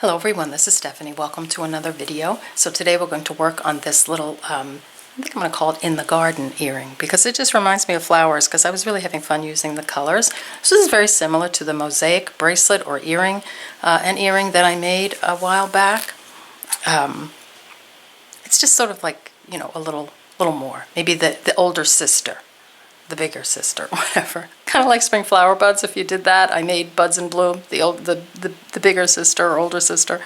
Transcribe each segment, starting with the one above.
Hello everyone, this is Stephanie. Welcome to another video. So today we're going to work on this little, I think I'm going to call it In the Garden earring because it just reminds me of flowers because I was really having fun using the colors. So this is very similar to the mosaic bracelet or earring, an earring that I made a while back. It's just sort of like, you know, a little more. Maybe the older sister. The bigger sister, whatever. Kind of like spring flower buds. If you did that, I made buds in bloom. The bigger sister or older sister.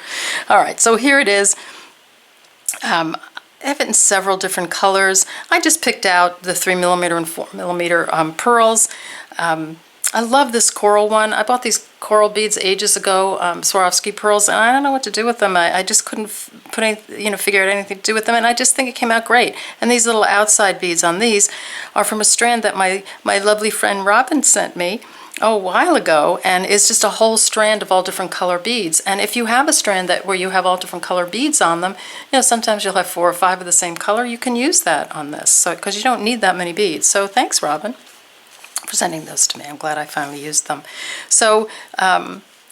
All right, so here it is. I have it in several different colors. I just picked out the 3mm and 4mm pearls. I love this coral one. I bought these coral beads ages ago, Swarovski Pearls, and I don't know what to do with them. I just couldn't figure out anything to do with them, and I just think it came out great. And these little outside beads on these are from a strand that my lovely friend Robin sent me a while ago, and it's just a whole strand of all different color beads. And if you have a strand where you have all different color beads on them, you know, sometimes you'll have 4 or 5 of the same color. You can use that on this, so because you don't need that many beads. So thanks, Robin, for sending those to me. I'm glad I finally used them. So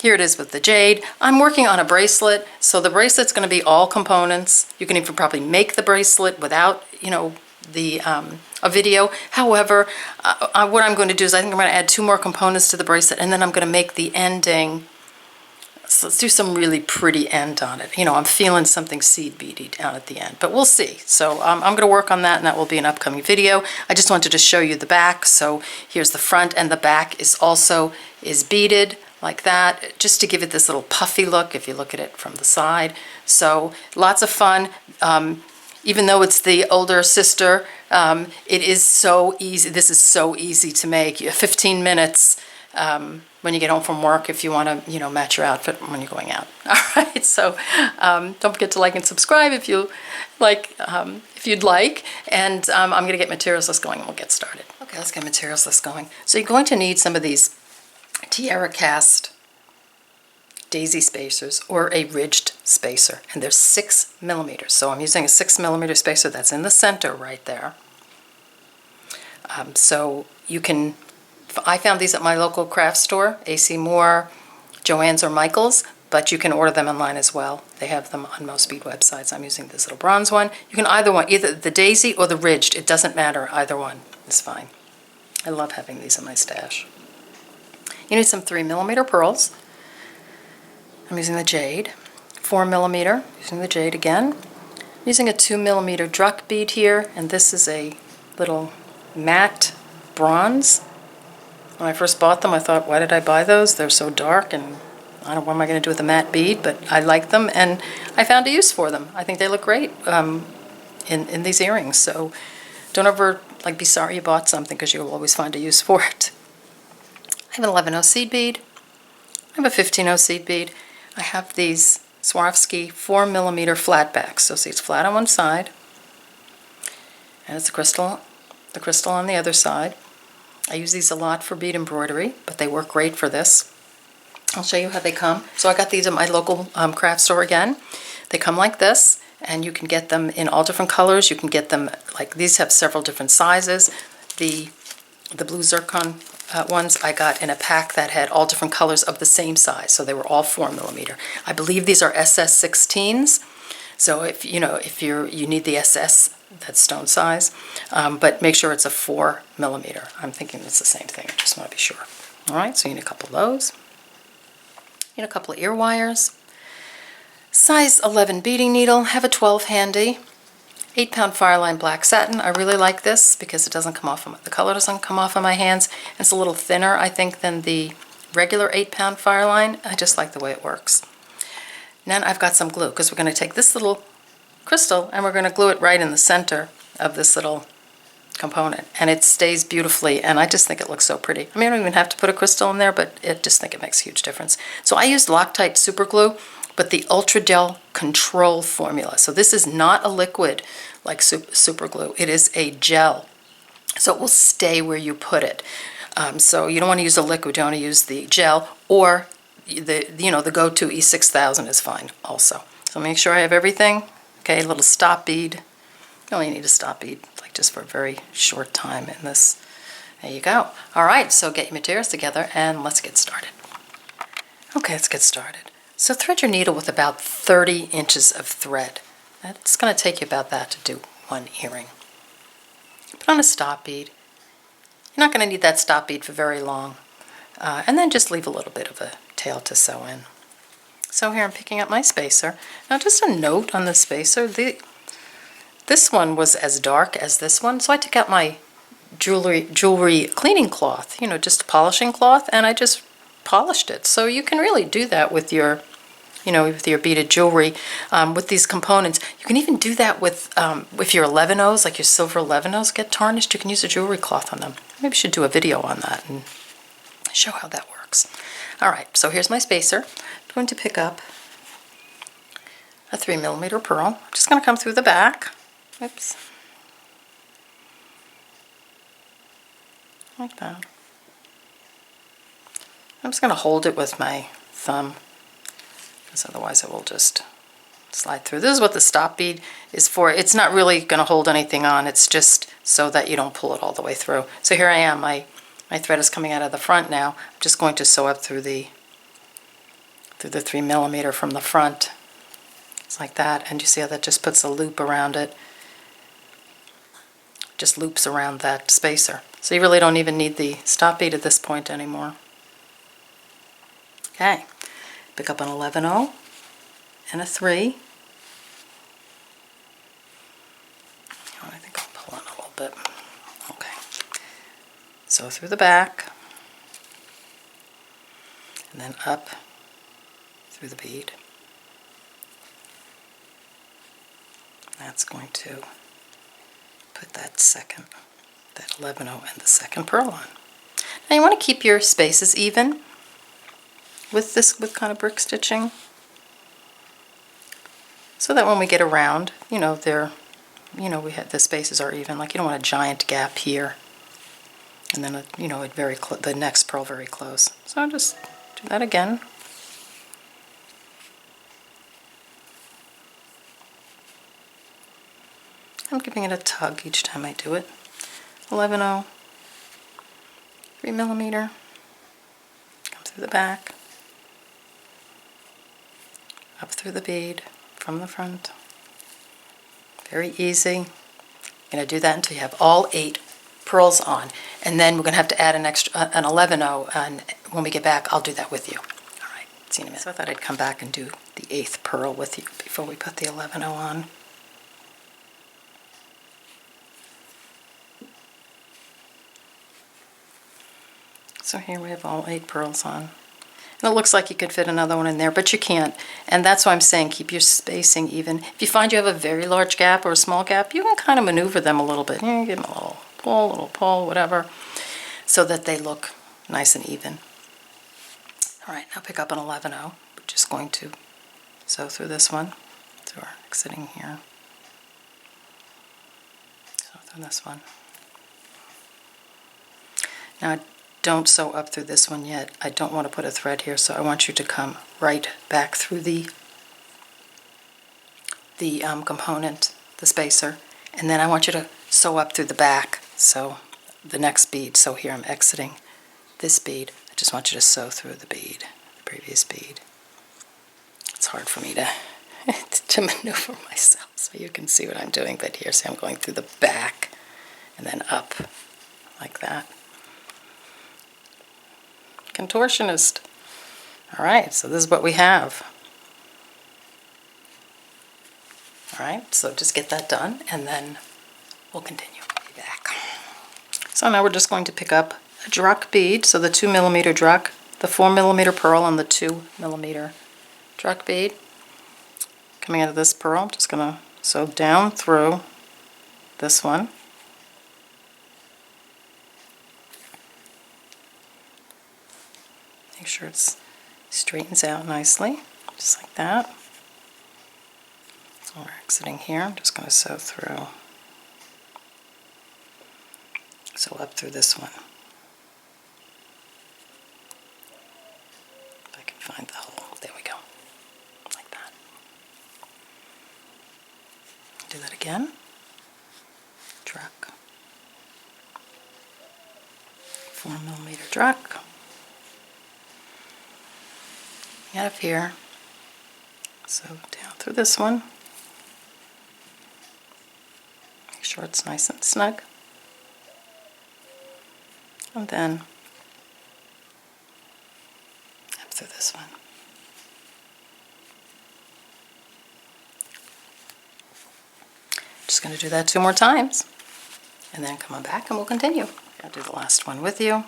here it is with the jade. I'm working on a bracelet, so the bracelet's going to be all components. You can even probably make the bracelet without, you know, a video. However, what I'm going to do is I think I'm going to add 2 more components to the bracelet, and then I'm going to make the ending. So let's do some really pretty end on it. You know, I'm feeling something seed beady down at the end, but we'll see. So I'm going to work on that, and that will be an upcoming video. I just wanted to show you the back. So here's the front, and the back is also beaded like that, just to give it this little puffy look if you look at it from the side. So lots of fun. Even though it's the older sister, it is so easy. This is so easy to make. 15 minutes. When you get home from work, if you want to, you know, match your outfit when you're going out. All right, so don't forget to like and subscribe if you like, if you'd like. And I'm going to get materials list going and we'll get started. Okay, let's get materials list going. So you're going to need some of these Tiara cast daisy spacers or a ridged spacer, and they're 6mm. So I'm using a 6mm spacer that's in the center right there. So you can. I found these at my local craft store, AC Moore, Joann's, or Michael's, but you can order them online as well. They have them on most bead websites. I'm using this little bronze one. You can either one, either the daisy or the ridged. It doesn't matter. Either one is fine. I love having these in my stash. You need some 3mm pearls. I'm using the jade. 4mm, using the jade again. I'm using a 2mm Druk bead here, and this is a little matte bronze. When I first bought them, I thought, why did I buy those? They're so dark, and I don't know what am I going to do with a matte bead, but I like them, and I found a use for them. I think they look great in these earrings, so don't ever be sorry you bought something because you'll always find a use for it. I have an 11/0 seed bead. I have a 15/0 seed bead. I have these Swarovski 4mm flatbacks, so see it's flat on one side, and it's the crystal on the other side. I use these a lot for bead embroidery, but they work great for this. I'll show you how they come. So I got these at my local craft store again. They come like this, and you can get them in all different colors. You can get them, like these have several different sizes. The blue zircon ones I got in a pack that had all different colors of the same size, so they were all 4mm. I believe these are SS16s. So if you need the SS, that's stone size, but make sure it's a 4mm. I'm thinking it's the same thing. I just want to be sure. All right, so you need a couple of those. You need a couple of ear wires. Size 11 beading needle. Have a 12 handy. 8-pound Fireline black satin. I really like this because it doesn't come off the color doesn't come off of my hands. It's a little thinner, I think, than the regular 8-pound Fireline. I just like the way it works. And then I've got some glue because we're going to take this little crystal and we're going to glue it right in the center of this little component, and it stays beautifully, and I just think it looks so pretty. I mean, I don't even have to put a crystal in there, but I just think it makes a huge difference. So I used Loctite super glue, but the Ultragel control formula. So this is not a liquid like super glue. It is a gel, so it will stay where you put it. So you don't want to use a liquid. You want to use the gel, or the go-to E6000 is fine also. So make sure I have everything. Okay, a little stop bead. You only need a stop bead, like just for a very short time in this. There you go. All right, so get your materials together and let's get started. Okay, let's get started. So thread your needle with about 30 inches of thread. It's going to take you about that to do one earring. Put on a stop bead. You're not going to need that stop bead for very long. And then just leave a little bit of a tail to sew in. So here I'm picking up my spacer. Now just a note on the spacer. This one was as dark as this one, so I took out my jewelry cleaning cloth, you know, just a polishing cloth, and I just polished it. So you can really do that with your, you know, with your beaded jewelry, with these components. You can even do that with if your 11-Os, like your silver 11-Os get tarnished, you can use a jewelry cloth on them. Maybe I should do a video on that and show how that works. All right, so here's my spacer. I'm going to pick up a 3mm pearl. I'm just going to come through the back. Oops. Like that. I'm just going to hold it with my thumb, because otherwise it will just slide through. This is what the stop bead is for. It's not really going to hold anything on. It's just so that you don't pull it all the way through. So here I am. My thread is coming out of the front now. I'm just going to sew up through the 3mm from the front. It's like that. And you see how that just puts a loop around it. Just loops around that spacer. So you really don't even need the stop bead at this point anymore. Okay, pick up an 11-O and a 3. Oh, I think I'll pull in a little bit. Okay, sew through the back and then up through the bead. That's going to put that 11-O and the second pearl on. Now you want to keep your spaces even with kind of brick stitching, so that when we get around, you know, the spaces are even. Like you don't want a giant gap here, and then the next pearl very close. So I'll just do that again. I'm giving it a tug each time I do it. 11-O, 3mm, come through the back, up through the bead from the front. Very easy. You're going to do that until you have all 8 pearls on, and then we're going to have to add an 11-O, and when we get back I'll do that with you. All right, see you in a minute. So I thought I'd come back and do the 8th pearl with you before we put the 11-O on. So here we have all 8 pearls on. And it looks like you could fit another one in there, but you can't. And that's why I'm saying keep your spacing even. If you find you have a very large gap or a small gap, you can kind of maneuver them a little bit. You can give them a little pull, whatever, so that they look nice and even. All right, now pick up an 11-O. We're just going to sew through this one. So we're exiting here. Sew through this one. Now, don't sew up through this one yet. I don't want to put a thread here, so I want you to come right back through the component, the spacer, and then I want you to sew up through the back, so the next bead. So here I'm exiting this bead. I just want you to sew through the bead, the previous bead. It's hard for me to maneuver myself, so you can see what I'm doing, but here, see, I'm going through the back and then up like that. Contortionist. All right, so this is what we have. All right, so just get that done and then we'll continue. Be back. So now we're just going to pick up a Druk bead, so the 2mm Druk, the 4mm pearl and the 2mm Druk bead. Coming out of this pearl, I'm just going to sew down through this one. Make sure it straightens out nicely, just like that. So we're exiting here. I'm just going to sew through. Sew up through this one. If I can find the hole. There we go. Like that. Do that again. Druk. 4mm Druk. Out of here, So down through this one. Make sure it's nice and snug. And then up through this one. Just going to do that 2 more times. And then come on back and we'll continue. I'll do the last one with you.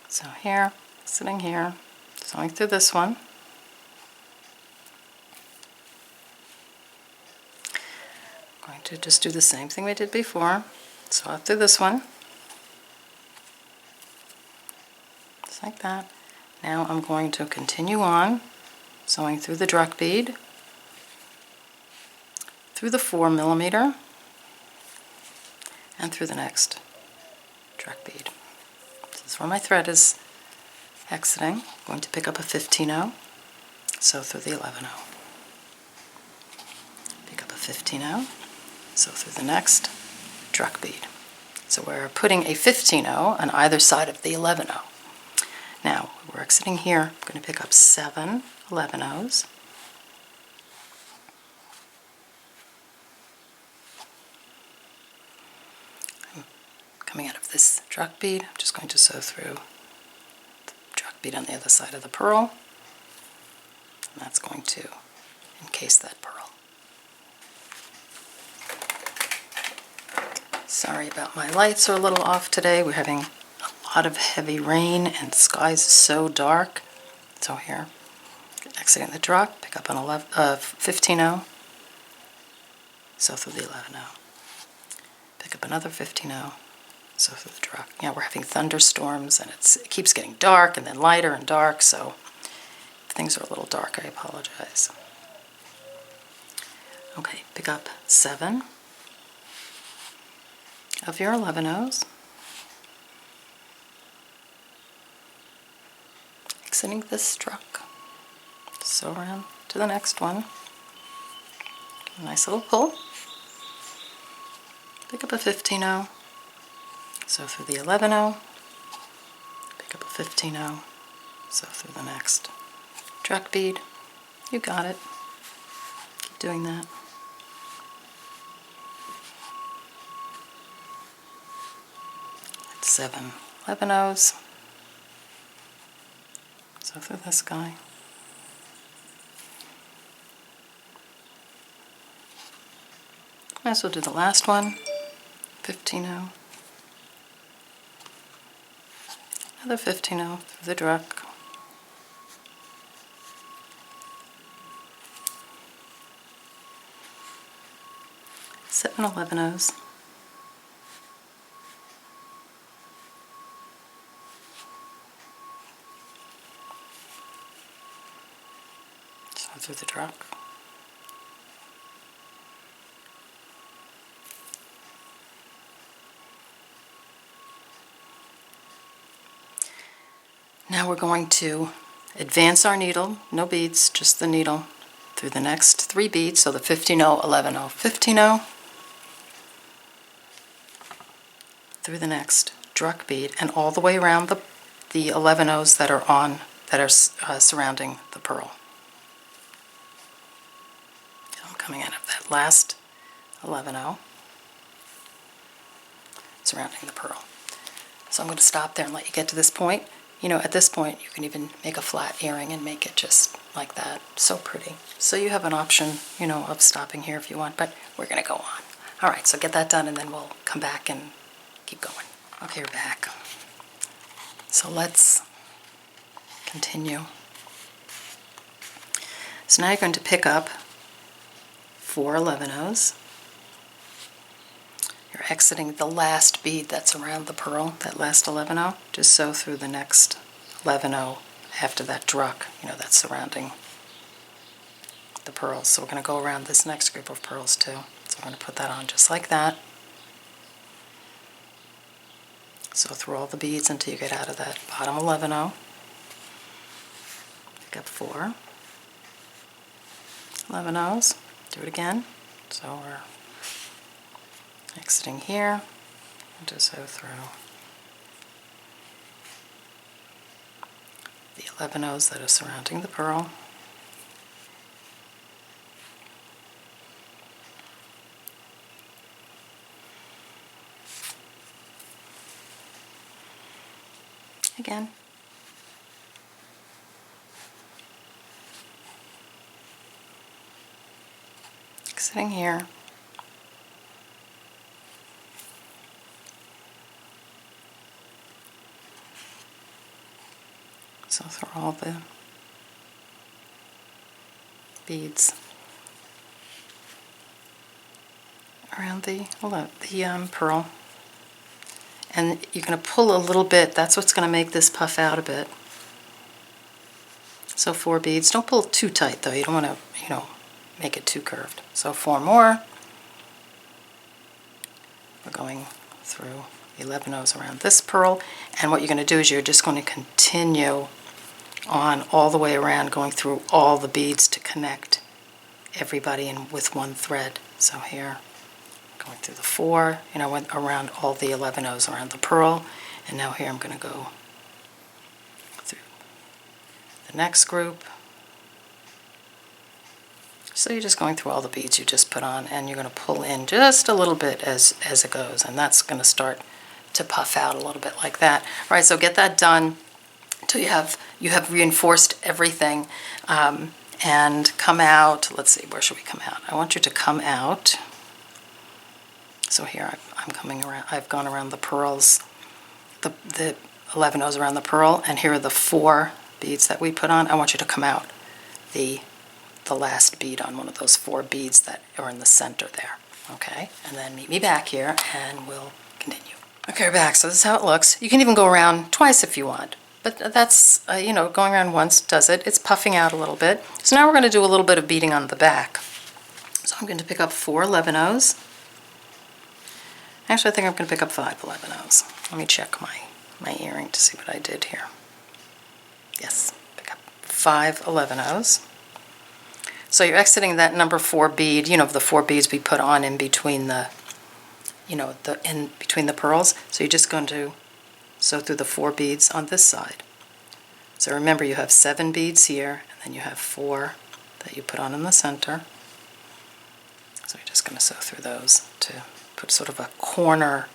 So here, sitting here, sewing through this one. I'm going to just do the same thing we did before. Sew out through this one. Just like that. Now I'm going to continue on, sewing through the Druk bead, through the 4mm, and through the next Druk bead. This is where my thread is exiting. I'm going to pick up a 15-0, sew through the 11-0. Pick up a 15-0, sew through the next Druk bead. So we're putting a 15-0 on either side of the 11-0. Now, we're exiting here. I'm going to pick up 7 11-0s. Coming out of this Druk bead, I'm just going to sew through the Druk bead on the other side of the pearl, and that's going to encase that pearl. Sorry about my lights are a little off today. We're having a lot of heavy rain and the sky is so dark. So here, exiting the Druk, pick up an 15-0, sew through the 11-0. Pick up another 15-0. So through the Druk. Yeah, we're having thunderstorms and it keeps getting dark and then lighter and dark, so if things are a little dark, I apologize. Okay, pick up 7 of your 11-0s. Exiting this Druk. Sew around to the next one. A nice little pull. Pick up a 15-0. Sew through the 11-0, pick up a 15-0, sew through the next Druk bead. You got it. Keep doing that. That's 7 11-0s. Sew through this guy. Might as well do the last one. 15-0. Another 15-0 through the Druk. Seven 11-0s. So through the Druk. Now we're going to advance our needle, no beads, just the needle, through the next 3 beads, so the 15-0, 11-0, 15-0, through the next Druk bead, and all the way around the 11-0s that are surrounding the pearl. So I'm coming out of that last 11-0 surrounding the pearl. So I'm going to stop there and let you get to this point. You know, at this point, you can even make a flat earring and make it just like that. So pretty. So you have an option, you know, of stopping here if you want, but we're going to go on. All right, so get that done, and then we'll come back and keep going. Okay, we're back. So let's continue. So now you're going to pick up 4 11-0s. You're exiting the last bead that's around the pearl, that last 11-0. Just sew through the next 11-0 after that Druk, you know, that's surrounding the pearls. So we're going to go around this next group of pearls too. So we're going to put that on just like that. Sew through all the beads until you get out of that bottom 11-0. Pick up 4 11-0s. Do it again. So we're exiting here, and just sew through the 11-0s that are surrounding the pearl. again. Sitting here. So through all the beads around the pearl. And you're going to pull a little bit. That's what's going to make this puff out a bit. So 4 beads. Don't pull too tight though. You don't want to, make it too curved. So 4 more. We're going through 11 O's around this pearl. And what you're going to do is you're just going to continue on all the way around, going through all the beads to connect everybody in with one thread. So here, going through the 4, went around all the 11 O's around the pearl. And now here I'm going to go through the next group. So you're just going through all the beads you just put on, and you're going to pull in just a little bit as it goes, and that's going to start to puff out a little bit like that. All right, so get that done until you have reinforced everything, and come out. Let's see, where should we come out? I want you to come out. So here I'm coming around. I've gone around the pearls, the 11 O's around the pearl, and here are the 4 beads that we put on. I want you to come out the last bead on one of those 4 beads that are in the center there, okay? And then meet me back here and we'll continue. Okay, we're back. So this is how it looks. You can even go around twice if you want, but that's, going around once does it. It's puffing out a little bit. So now we're going to do a little bit of beading on the back. So I'm going to pick up 4 11 O's. Actually, I think I'm going to pick up 5 11 O's. Let me check my earring to see what I did here. Yes, pick up 5 11 O's. So you're exiting that number 4 bead, the 4 beads we put on in between the, in between the pearls. So you're just going to sew through the 4 beads on this side. So remember, you have 7 beads here, and then you have 4 that you put on in the center. So you're just going to sew through those to put sort of a corner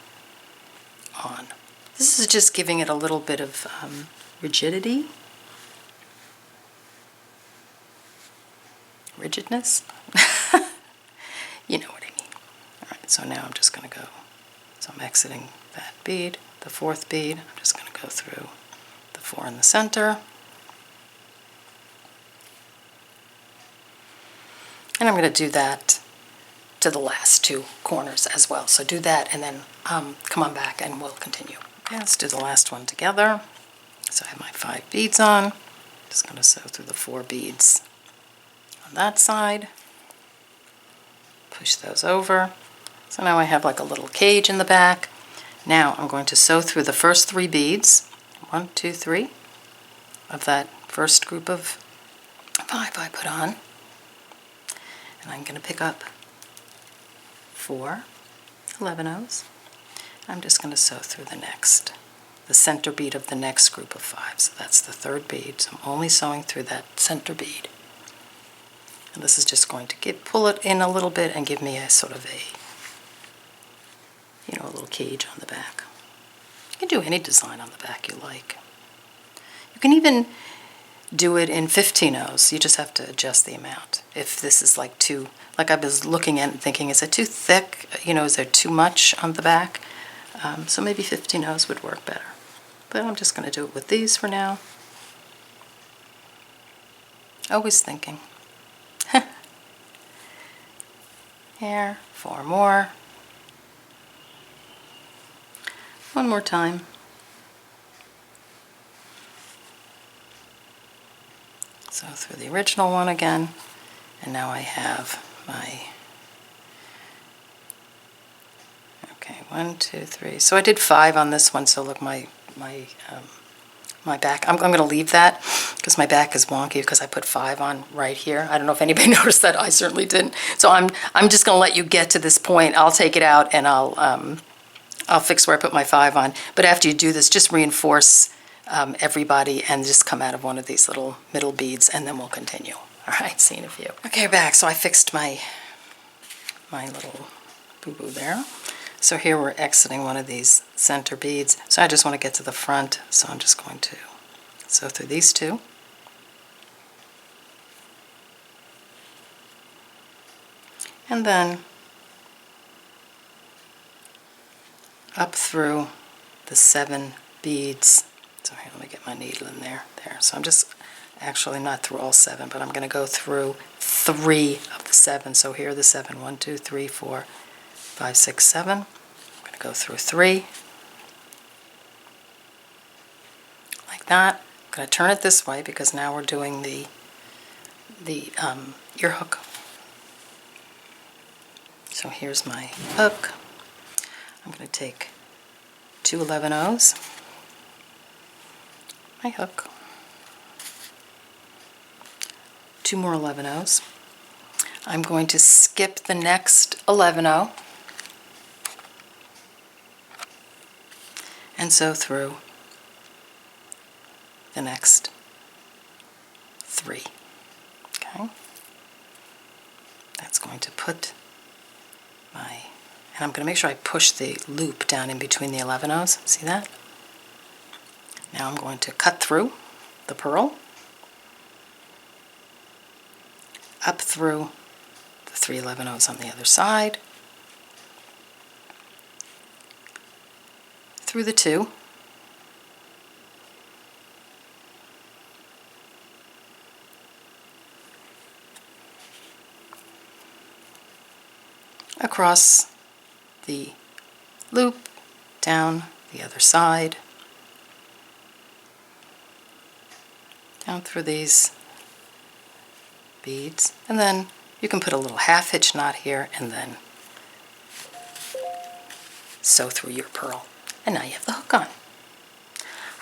on. This is just giving it a little bit of rigidness. You know what I mean. All right, so now I'm just going to go. So I'm exiting that bead, the 4th bead. I'm just going to go through the 4 in the center. And I'm going to do that to the last 2 corners as well. So do that and then come on back and we'll continue. Okay, let's do the last one together. So I have my 5 beads on. Just going to sew through the 4 beads on that side. Push those over. So now I have like a little cage in the back. Now I'm going to sew through the first 3 beads, 1, 2, 3, of that first group of 5 I put on. And I'm going to pick up 4 11 O's. I'm just going to sew through the center bead of the next group of 5. So that's the 3rd bead. So I'm only sewing through that center bead. And this is just going to pull it in a little bit and give me a sort of a little cage on the back. You can do any design on the back you like. You can even do it in 15 O's. You just have to adjust the amount. If this is like I was looking at and thinking, is it too thick? Is there too much on the back? So maybe 15 O's would work better. But I'm just going to do it with these for now. Always thinking. Here, 4 more. 1 more time. So through the original one again, and now I have my, okay, 1, 2, 3. So I did 5 on this one, so look, my back, I'm going to leave that because my back is wonky because I put 5 on right here. I don't know if anybody noticed that. I certainly didn't. So I'm just going to let you get to this point. I'll take it out and I'll fix where I put my 5 on. But after you do this, just reinforce everybody and just come out of one of these little middle beads and then we'll continue. All right, see you in a few. Okay, back. So I fixed my little boo-boo there. So here we're exiting one of these center beads. So I just want to get to the front, so I'm just going to sew through these two. And then up through the 7 beads. So here, let me get my needle in there. So I'm just actually not through all 7, but I'm going to go through 3 of the 7. So here are the 7. 1, 2, 3, 4, 5, 6, 7. I'm going to go through 3 like that. I'm going to turn it this way because now we're doing the ear hook. So here's my hook. I'm going to take 2 11/0s, my hook, 2 more 11/0s. I'm going to skip the next 11/0 and sew through the next 3. Okay, that's going to put my, and I'm going to make sure I push the loop down in between the 11/0s. See that? Now I'm going to cut through the pearl, up through the 3 11/0s on the other side, through the 2, across the loop, down the other side, down through these beads, and then you can put a little half hitch knot here and then sew through your pearl. And now you have the hook on.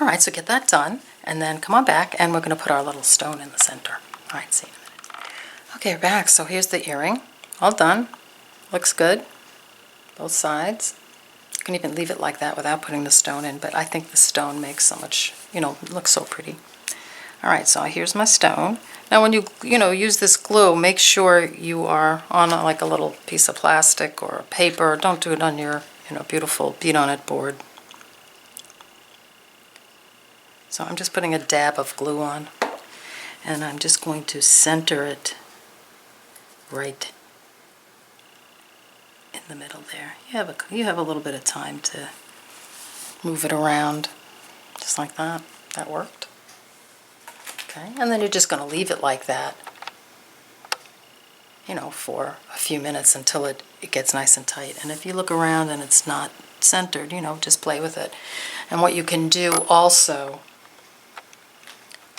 Alright, so get that done, and then come on back and we're going to put our little stone in the center. Alright, see you in a minute. Okay, we're back. So here's the earring. All done. Looks good. Both sides. You can even leave it like that without putting the stone in, but I think the stone makes so much, it looks so pretty. Alright, so here's my stone. Now when you use this glue, make sure you are on like a little piece of plastic or paper. Don't do it on your, beautiful bead on it board. So I'm just putting a dab of glue on, and I'm just going to center it right in the middle there. You have a little bit of time to move it around, just like that. That worked. Okay, and then you're just going to leave it like that, for a few minutes until it gets nice and tight. And if you look around and it's not centered, just play with it. And what you can do also,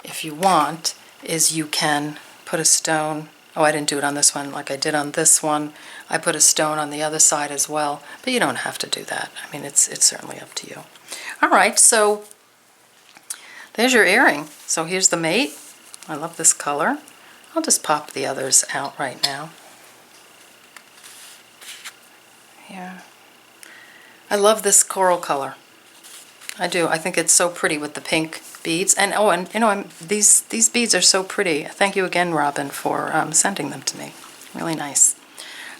if you want, is you can put a stone. Oh, I didn't do it on this one like I did on this one. I put a stone on the other side as well, but you don't have to do that. I mean, it's certainly up to you. All right, so there's your earring. So here's the mate. I love this color. I'll just pop the others out right now. Here. I love this coral color. I do. I think it's so pretty with the pink beads. And these beads are so pretty. Thank you again, Robin, for sending them to me. Really nice.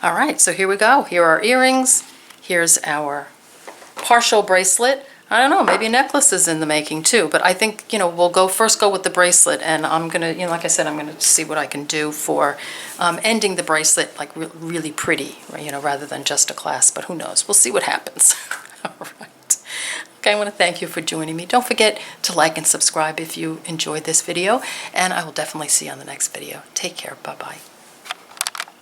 All right, so here we go. Here are our earrings. Here's our partial bracelet. I don't know, maybe a necklace is in the making too, but I think, we'll first go with the bracelet, and I'm going to, like I said, I'm going to see what I can do for ending the bracelet like really pretty, rather than just a clasp, but who knows? We'll see what happens. All right. Okay, I want to thank you for joining me. Don't forget to like and subscribe if you enjoyed this video, and I will definitely see you on the next video. Take care. Bye-bye.